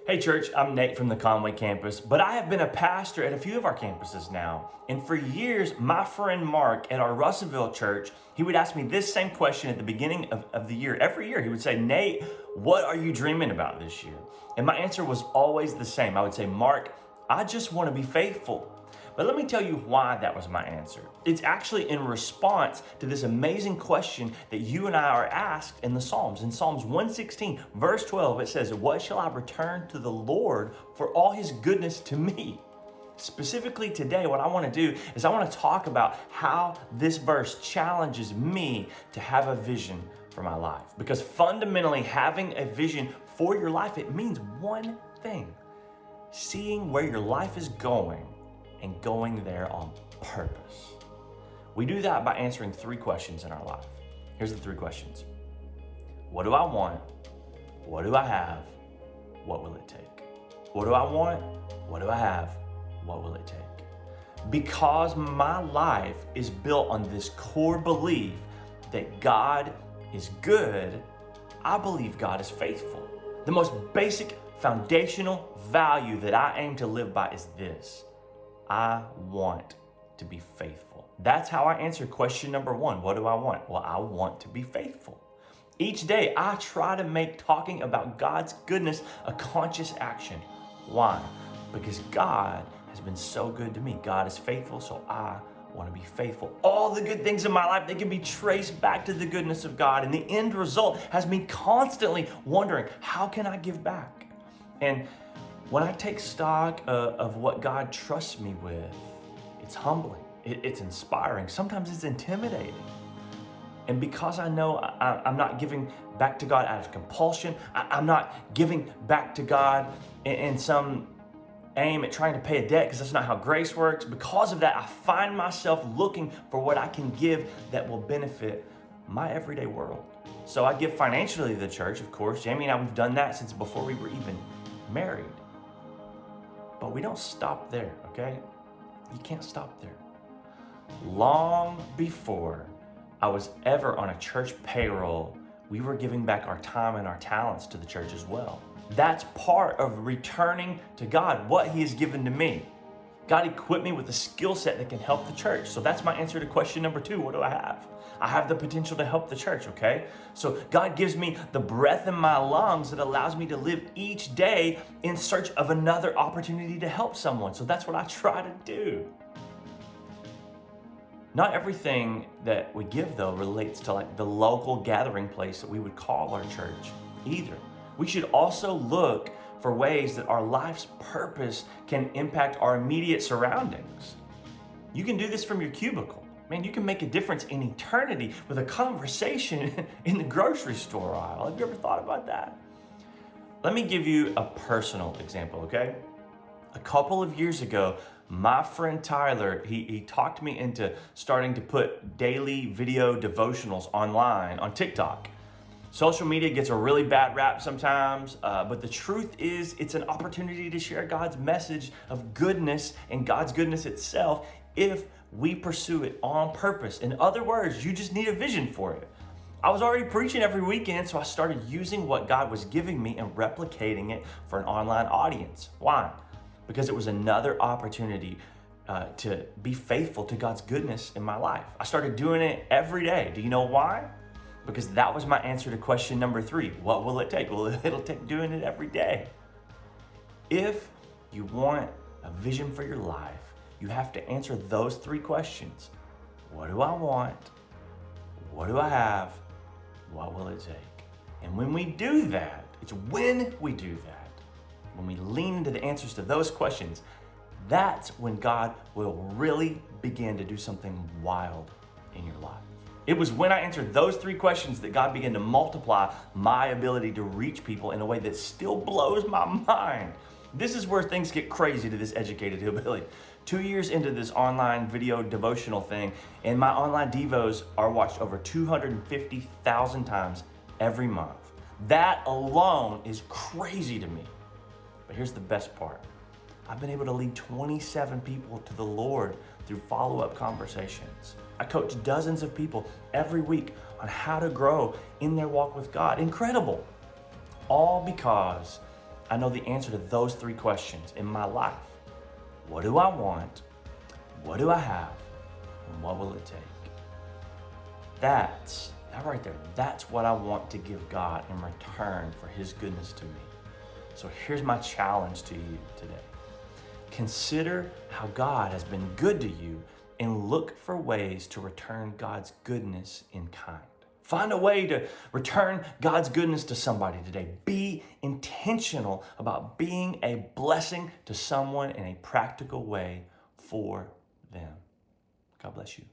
Hey church, I'm Nate from the Conway campus, but I have been a pastor at a few of our campuses now. And for years, my friend Mark at our Russellville church, he would ask me this same question at the beginning of the year. Every year, he would say, Nate, what are you dreaming about this year? And my answer was always the same. I would say, Mark, I just want to be faithful. But let me tell you why that was my answer. It's actually in response to this amazing question that you and I are asked in the Psalms. In Psalms 116, verse 12, it says, what shall I return to the Lord for all his goodness to me? Specifically today, what I want to do is I want to talk about how this verse challenges me to have a vision for my life. Because fundamentally, having a vision for your life, it means one thing: seeing where your life is going and going there on purpose. We do that by answering three questions in our life. Here's the three questions. What do I want? What do I have? What will it take? What do I want? What do I have? What will it take? Because my life is built on this core belief that God is good, I believe God is faithful. The most basic foundational value that I aim to live by is this: I want to be faithful. That's how I answer question number one. What do I want? Well, I want to be faithful. Each day, I try to make talking about God's goodness a conscious action. Why? Because God has been so good to me. God is faithful, so I want to be faithful. All the good things in my life, they can be traced back to the goodness of God. And the end result has me constantly wondering, how can I give back? And when I take stock of what God trusts me with, it's humbling, it's inspiring, sometimes it's intimidating. And because I know I'm not giving back to God out of compulsion, I'm not giving back to God in some aim at trying to pay a debt, because that's not how grace works. Because of that, I find myself looking for what I can give that will benefit my everyday world. So I give financially to the church, of course. Jamie and I, we've done that since before we were even married. But we don't stop there, okay? You can't stop there. Long before I was ever on a church payroll, we were giving back our time and our talents to the church as well. That's part of returning to God what he has given to me. God equipped me with a skill set that can help the church. So that's my answer to question number two. What do I have? I have the potential to help the church, okay? So God gives me the breath in my lungs that allows me to live each day in search of another opportunity to help someone. So that's what I try to do. Not everything that we give, though, relates to like the local gathering place that we would call our church either. We should also look for ways that our life's purpose can impact our immediate surroundings. You can do this from your cubicle. Man, you can make a difference in eternity with a conversation in the grocery store aisle. Have you ever thought about that? Let me give you a personal example, okay? A couple of years ago, my friend Tyler, he talked me into starting to put daily video devotionals online on TikTok. Social media gets a really bad rap sometimes, but the truth is it's an opportunity to share God's message of goodness and God's goodness itself if we pursue it on purpose. In other words, you just need a vision for it. I was already preaching every weekend, so I started using what God was giving me and replicating it for an online audience. Why? Because it was another opportunity to be faithful to God's goodness in my life. I started doing it every day. Do you know why? Because that was my answer to question number three. What will it take? Well, it'll take doing it every day. If you want a vision for your life, you have to answer those three questions. What do I want? What do I have? What will it take? And when we do that, it's when we do that, when we lean into the answers to those questions, that's when God will really begin to do something wild in your life. It was when I answered those three questions that God began to multiply my ability to reach people in a way that still blows my mind. This is where things get crazy to this educated hillbilly. 2 years into this online video devotional thing, and my online devos are watched over 250,000 times every month. That alone is crazy to me. But here's the best part. I've been able to lead 27 people to the Lord through follow-up conversations. I coach dozens of people every week on how to grow in their walk with God. Incredible. All because I know the answer to those three questions in my life. What do I want? What do I have? And what will it take? That right there, that's what I want to give God in return for his goodness to me. So here's my challenge to you today. Consider how God has been good to you and look for ways to return God's goodness in kind. Find a way to return God's goodness to somebody today. Be intentional about being a blessing to someone in a practical way for them. God bless you.